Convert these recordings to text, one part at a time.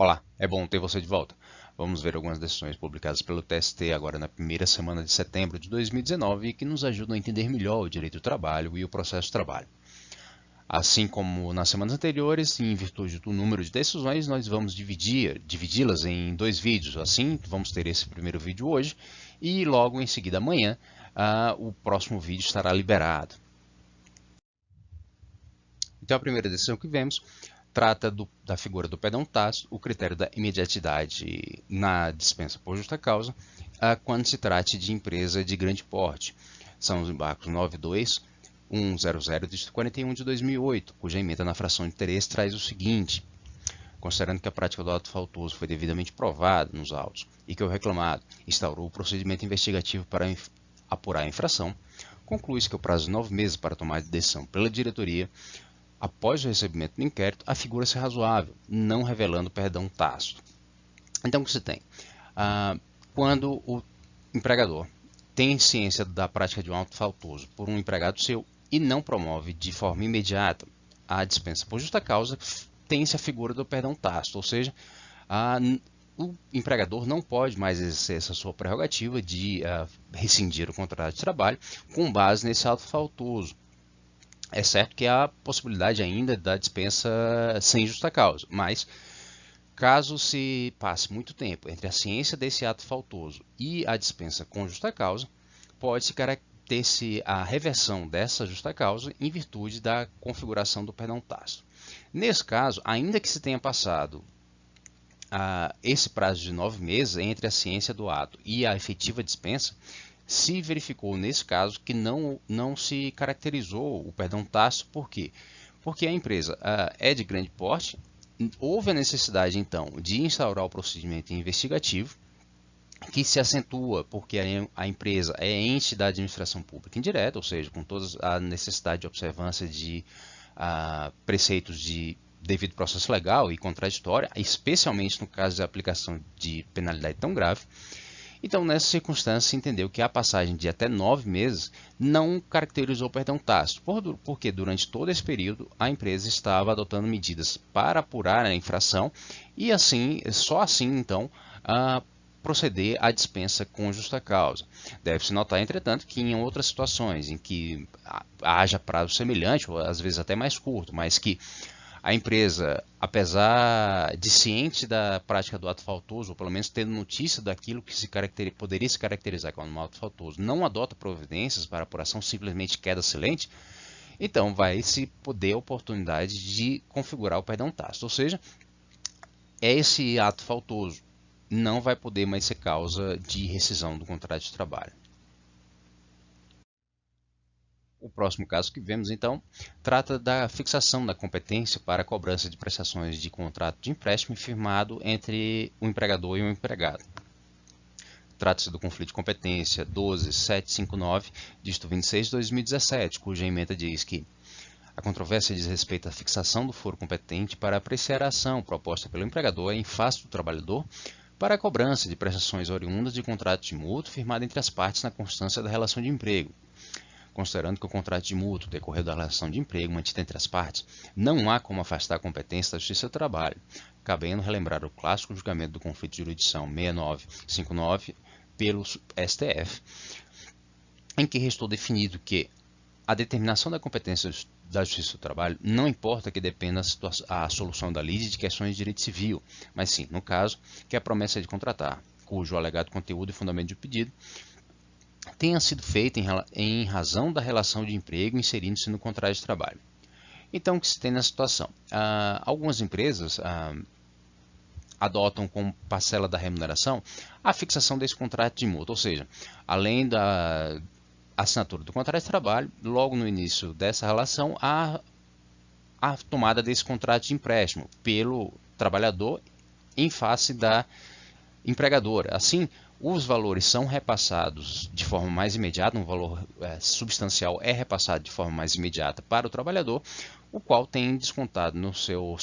Olá, é bom ter você de volta. Vamos ver algumas decisões publicadas pelo TST agora na primeira semana de setembro de 2019 que nos ajudam a entender melhor o direito do trabalho e o processo de trabalho. Assim como nas semanas anteriores, em virtude do número de decisões, nós vamos dividi-las em dois vídeos. Assim, vamos ter esse primeiro vídeo hoje e logo em seguida amanhã o próximo vídeo estará liberado. Então a primeira decisão que vemos trata da figura do perdão tácito, o critério da imediatidade na dispensa por justa causa, quando se trate de empresa de grande porte. São os embargos 92100 de 41 de 2008, cuja emenda na fração de interesse traz o seguinte: considerando que a prática do ato faltoso foi devidamente provada nos autos e que o reclamado instaurou o procedimento investigativo para apurar a infração, conclui-se que o prazo de 9 meses para tomar de decisão pela diretoria após o recebimento do inquérito, afigura-se razoável, não revelando perdão tácito. Então, o que se tem? Quando o empregador tem ciência da prática de um ato faltoso por um empregado seu e não promove de forma imediata a dispensa por justa causa, tem-se a figura do perdão tácito, ou seja, o empregador não pode mais exercer essa sua prerrogativa de rescindir o contrato de trabalho com base nesse ato faltoso. É certo que há a possibilidade ainda da dispensa sem justa causa, mas caso se passe muito tempo entre a ciência desse ato faltoso e a dispensa com justa causa, pode-se ter-se a reversão dessa justa causa em virtude da configuração do perdão tácito. Nesse caso, ainda que se tenha passado esse prazo de 9 meses entre a ciência do ato e a efetiva dispensa, se verificou nesse caso que não se caracterizou o perdão tácito. Por quê? Porque a empresa é de grande porte, houve a necessidade então de instaurar o procedimento investigativo, que se acentua porque a empresa é ente da administração pública indireta, ou seja, com toda a necessidade de observância de preceitos de devido processo legal e contraditória, especialmente no caso de aplicação de penalidade tão grave. Então, nessa circunstância, se entendeu que a passagem de até 9 meses não caracterizou o perdão tácito, porque durante todo esse período a empresa estava adotando medidas para apurar a infração e assim, só assim então, proceder à dispensa com justa causa. Deve-se notar, entretanto, que em outras situações em que haja prazo semelhante, ou às vezes até mais curto, mas que a empresa, apesar de ciente da prática do ato faltoso, ou pelo menos tendo notícia daquilo que poderia se caracterizar como um ato faltoso, não adota providências para apuração, simplesmente queda silente, então vai se poder a oportunidade de configurar o perdão tácito. Ou seja, esse ato faltoso não vai poder mais ser causa de rescisão do contrato de trabalho. O próximo caso que vemos, então, trata da fixação da competência para a cobrança de prestações de contrato de empréstimo firmado entre o empregador e o empregado. Trata-se do conflito de competência 12759, dígito 26 de 2017, cuja emenda diz que a controvérsia diz respeito à fixação do foro competente para apreciar a ação proposta pelo empregador em face do trabalhador para a cobrança de prestações oriundas de contrato de mútuo firmado entre as partes na constância da relação de emprego. Considerando que o contrato de mútuo decorreu da relação de emprego mantida entre as partes, não há como afastar a competência da Justiça do Trabalho, cabendo relembrar o clássico julgamento do conflito de jurisdição 6959 pelo STF, em que restou definido que a determinação da competência da Justiça do Trabalho não importa que dependa a solução da lide de questões de direito civil, mas sim, no caso, que a promessa de contratar, cujo alegado conteúdo e fundamento de pedido tenha sido feita em razão da relação de emprego inserindo-se no contrato de trabalho. Então, o que se tem nessa situação? Algumas empresas adotam como parcela da remuneração a fixação desse contrato de mútuo, ou seja, além da assinatura do contrato de trabalho, logo no início dessa relação, a tomada desse contrato de empréstimo pelo trabalhador em face da empregadora. Assim, os valores são repassados de forma mais imediata, um valor substancial é repassado de forma mais imediata para o trabalhador, o qual tem descontado no seu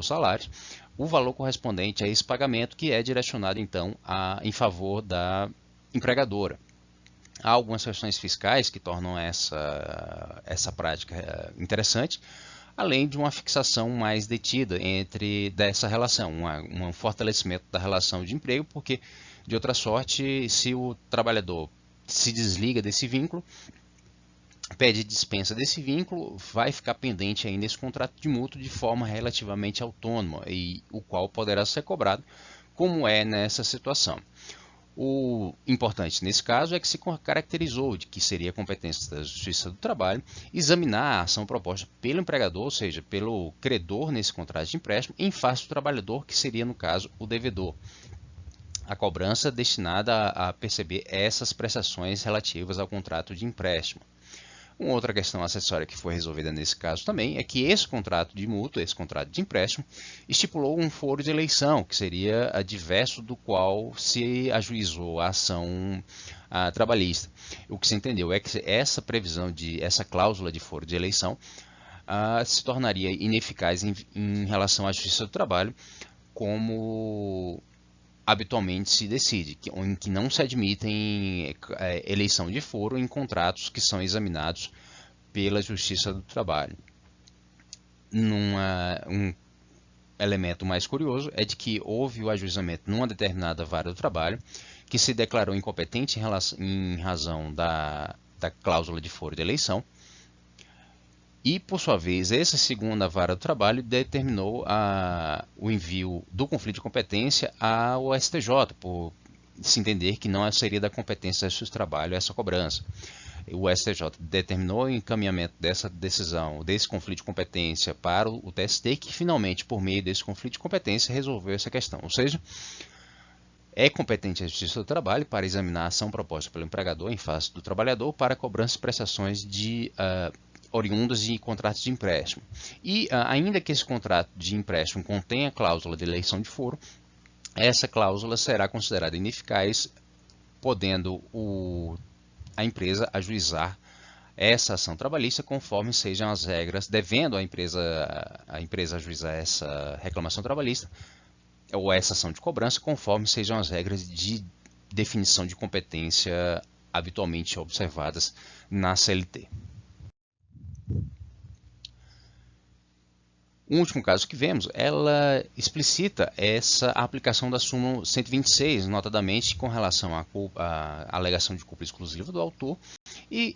salário o valor correspondente a esse pagamento, que é direcionado então em favor da empregadora. Há algumas questões fiscais que tornam essa prática interessante. além de uma fixação mais detida dessa relação, um fortalecimento da relação de emprego, porque, de outra sorte, se o trabalhador se desliga desse vínculo, pede dispensa desse vínculo, vai ficar pendente ainda esse contrato de mútuo de forma relativamente autônoma, e o qual poderá ser cobrado, como é nessa situação. O importante nesse caso é que se caracterizou de que seria competência da Justiça do Trabalho examinar a ação proposta pelo empregador, ou seja, pelo credor nesse contrato de empréstimo, em face do trabalhador, que seria, no caso, o devedor. A cobrança destinada a perceber essas prestações relativas ao contrato de empréstimo. Uma outra questão acessória que foi resolvida nesse caso também é que esse contrato de mútuo, esse contrato de empréstimo, estipulou um foro de eleição, que seria adverso do qual se ajuizou a ação trabalhista. O que se entendeu é que essa cláusula de foro de eleição se tornaria ineficaz em relação à Justiça do Trabalho, como habitualmente se decide, em que não se admitem eleição de foro em contratos que são examinados pela Justiça do Trabalho. Um elemento mais curioso é de que houve o ajuizamento numa determinada vara do trabalho, que se declarou incompetente em razão da cláusula de foro de eleição, e, por sua vez, essa segunda vara do trabalho determinou o envio do conflito de competência ao STJ, por se entender que não seria da competência do trabalho essa cobrança. O STJ determinou o encaminhamento dessa decisão, desse conflito de competência para o TST, que finalmente, por meio desse conflito de competência, resolveu essa questão. Ou seja, é competente a Justiça do Trabalho para examinar a ação proposta pelo empregador em face do trabalhador para cobrança de prestações oriundas de contratos de empréstimo. E ainda que esse contrato de empréstimo contenha cláusula de eleição de foro, essa cláusula será considerada ineficaz, podendo a empresa ajuizar essa ação trabalhista conforme sejam as regras, devendo a empresa ajuizar essa reclamação trabalhista ou essa ação de cobrança conforme sejam as regras de definição de competência habitualmente observadas na CLT. O último caso que vemos, ela explicita essa aplicação da súmula 126, notadamente com relação à alegação de culpa exclusiva do autor e,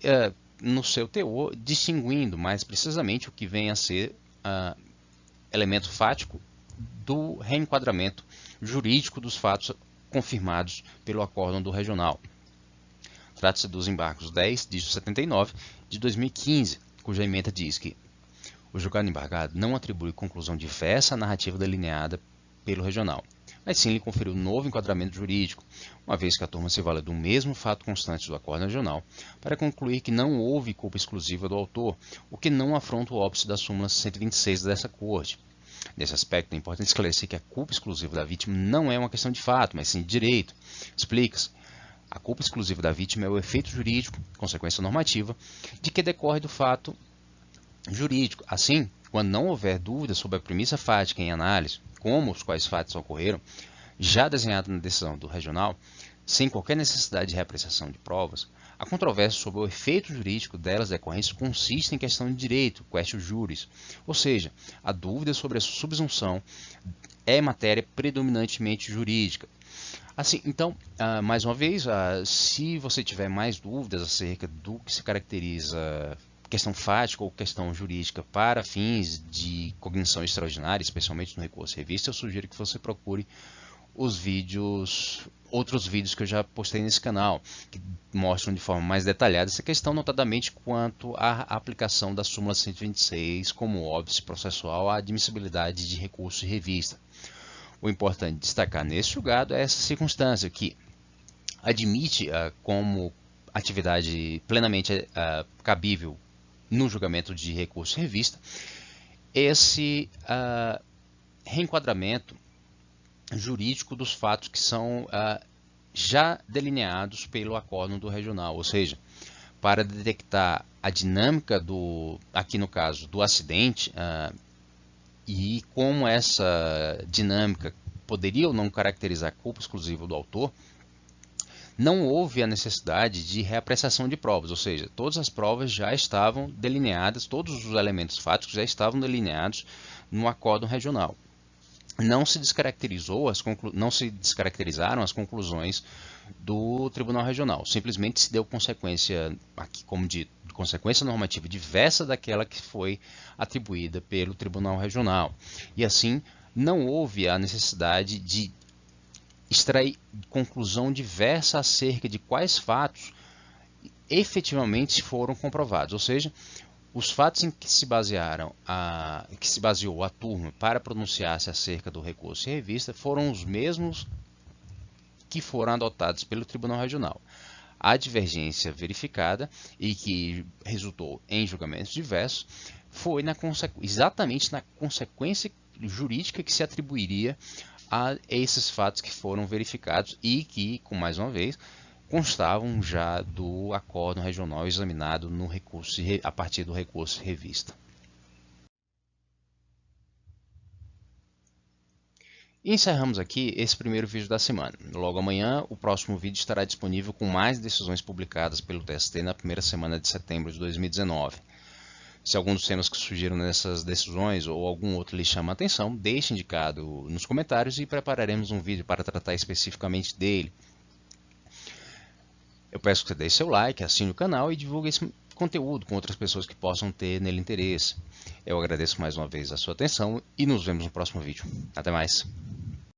no seu teor, distinguindo mais precisamente o que vem a ser elemento fático do reenquadramento jurídico dos fatos confirmados pelo acórdão do regional. Trata-se dos embargos 10, dígito 79, de 2015, cuja ementa diz que o julgado embargado não atribui conclusão diversa à narrativa delineada pelo regional, mas sim lhe conferiu novo enquadramento jurídico, uma vez que a turma se vale do mesmo fato constante do acórdão regional para concluir que não houve culpa exclusiva do autor, o que não afronta o óbice da súmula 126 dessa Corte. Nesse aspecto, é importante esclarecer que a culpa exclusiva da vítima não é uma questão de fato, mas sim de direito. Explica-se. A culpa exclusiva da vítima é o efeito jurídico, consequência normativa, de que decorre do fato jurídico. Assim, quando não houver dúvida sobre a premissa fática em análise, como os quais fatos ocorreram, já desenhado na decisão do regional, sem qualquer necessidade de reapreciação de provas, a controvérsia sobre o efeito jurídico delas decorrentes consiste em questão de direito, quaestio juris, ou seja, a dúvida sobre a subsunção é matéria predominantemente jurídica. Assim, então, mais uma vez, se você tiver mais dúvidas acerca do que se caracteriza questão fática ou questão jurídica para fins de cognição extraordinária, especialmente no recurso revista, eu sugiro que você procure outros vídeos que eu já postei nesse canal, que mostram de forma mais detalhada essa questão, notadamente quanto à aplicação da súmula 126 como óbice processual à admissibilidade de recurso de revista. O importante destacar nesse julgado é essa circunstância, que admite como atividade plenamente cabível no julgamento de recurso de revista esse reenquadramento jurídico dos fatos que são já delineados pelo acórdão do regional, ou seja, para detectar a dinâmica aqui no caso, do acidente e como essa dinâmica poderia ou não caracterizar a culpa exclusiva do autor, não houve a necessidade de reapreciação de provas, ou seja, todas as provas já estavam delineadas, todos os elementos fáticos já estavam delineados no acórdão regional. Não se descaracterizaram as conclusões do Tribunal Regional, simplesmente se deu consequência, aqui como dito, consequência normativa diversa daquela que foi atribuída pelo Tribunal Regional. E assim, não houve a necessidade de extrair conclusão diversa acerca de quais fatos efetivamente foram comprovados, ou seja, os fatos em que se baseou a turma para pronunciar-se acerca do recurso em revista foram os mesmos que foram adotados pelo Tribunal Regional. A divergência verificada e que resultou em julgamentos diversos foi exatamente na consequência jurídica que se atribuiria a esses fatos que foram verificados e que, com mais uma vez, constavam já do acórdão regional examinado no recurso, a partir do recurso revista. E encerramos aqui esse primeiro vídeo da semana. Logo amanhã, o próximo vídeo estará disponível com mais decisões publicadas pelo TST na primeira semana de setembro de 2019. Se algum dos temas que surgiram nessas decisões ou algum outro lhe chama a atenção, deixe indicado nos comentários e prepararemos um vídeo para tratar especificamente dele. Eu peço que você deixe seu like, assine o canal e divulgue esse conteúdo com outras pessoas que possam ter nele interesse. Eu agradeço mais uma vez a sua atenção e nos vemos no próximo vídeo. Até mais!